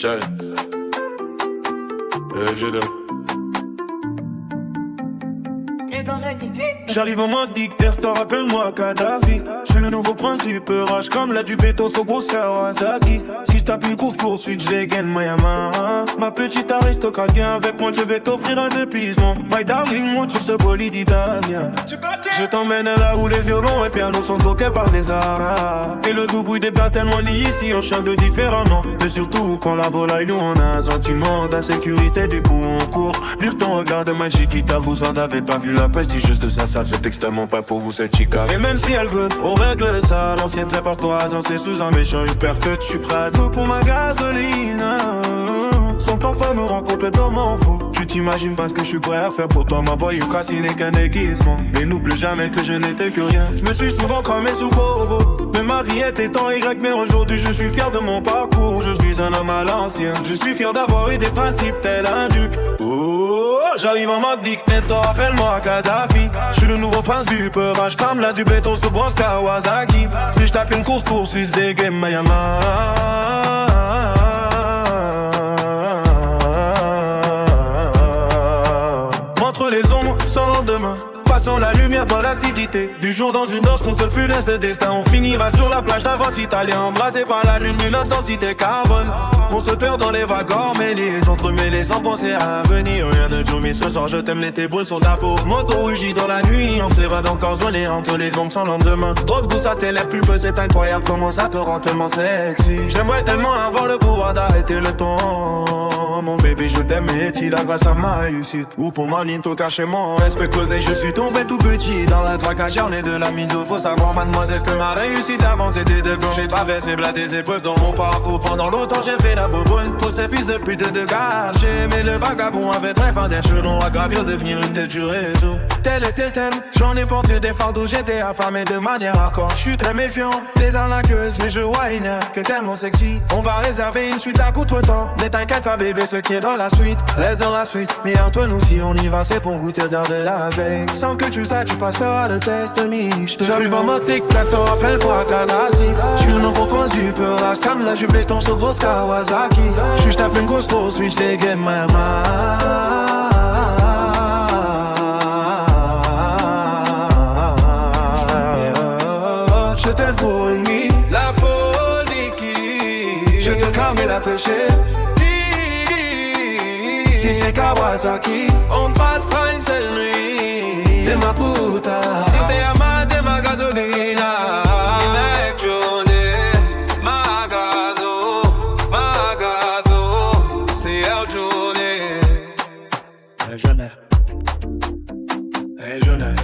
Shine. J'ai le. J'arrive en mode dictateur, rappelle-moi Kadhafi. Je suis le nouveau prince du peurage, comme la du bétos au gros Kawasaki. Si je tape une course poursuite, j'ai gain Mayama. Ma petite aristocrate, viens avec moi, je vais t'offrir un dépisement. My darling, monte sur ce bolide italien. Je t'emmène là où les violons et pianos sont toqués par des arabes. Et le doux bruit des pas tellement liés ici, on chante différemment. Mais surtout quand la volaille, nous on a un sentiment d'insécurité, du coup on court. Vu que ton regard de ma chiquita, vous en avez pas vu la prestigieuse de sa salle, c'est extrêmement pas pour vous cette chica. Et même si elle veut, on règle ça. L'ancienne prépare-toi, c'est sous un méchant hypercut. Je suis prêt à tout pour ma gasoline. Son parfum me rend complètement fou. Tu t'imagines pas ce que je suis prêt à faire pour toi. Ma voix Yukasi n'est qu'un déguisement. Mais n'oublie jamais que je n'étais que rien. Je me suis souvent cramé sous Volvo. Mais ma vie était en Y. Mais aujourd'hui je suis fier de mon parcours. Je suis un homme à l'ancien. Je suis fier d'avoir eu des principes tel un duc. Oh, j'arrive en mode dictateur, appelle-moi Kadhafi. Je suis le nouveau prince du peurage, comme la du béton sous brosse Kawasaki. Si je tape une course poursuite des games Mayama. Entre les ombres sans lendemain, passons la lumière dans l'acidité. Du jour dans une danse, qu'on se funeste de destin. On finira sur la plage d'un grand italien, embrasé par la lune d'une intensité carbone. On se perd dans les vagues mêlées, entremêlées sans penser à venir. Rien ne dure, mais ce soir je t'aime, l'été brûle sur ta peau. Moto rugit dans la nuit, on s'évade encore zoné entre les ombres sans lendemain. Drogue douce à tes lèvres, pulpe, c'est incroyable comment ça te rend tellement sexy. J'aimerais tellement avoir le pouvoir d'arrêter le temps. Mon bébé, je t'aime, et tu la grâce à ma réussite. Ou pour ma ligne, tout caché mon respect causé. Je suis tombé tout petit dans la traquage, j'en ai de la mine d'eau. Faut savoir, mademoiselle, que ma réussite avant c'était de gauche. J'ai traversé blas des épreuves dans mon parcours. Pendant longtemps, j'ai fait la boboune pour ces fils de pute de gars. J'ai aimé le vagabond avec très fin d'échelon. À gravir, devenir une tête du réseau. Tel était le thème, j'en ai porté des fardeaux. J'étais affamé de manière hardcore. Je suis très méfiant, des arnaqueuses, mais je vois une heure que tellement sexy. On va réserver une suite à contretemps. Ne t'inquiète pas, bébé, ce qui est dans la suite, laisse dans la suite. Mais entre nous, si on y va, c'est pour goûter d'air de la veille. Sans que tu saches, tu passeras le test mixte. J'arrive en mode tic-tac-toe, appelle-moi Kadhafi. Je suis le nouveau prince du peurage, comme la jupe béton sur grosse Kawasaki. Je tape une grosse poursuite, j't'ai game mama. Je t'aime pour une nuit, la folie qui. Je te calme et la toucher. Si c'est Kawasaki, on passera une seule nuit. T'es ma puta. Si t'es ama, t'es ma gasolina. Hey, jeune.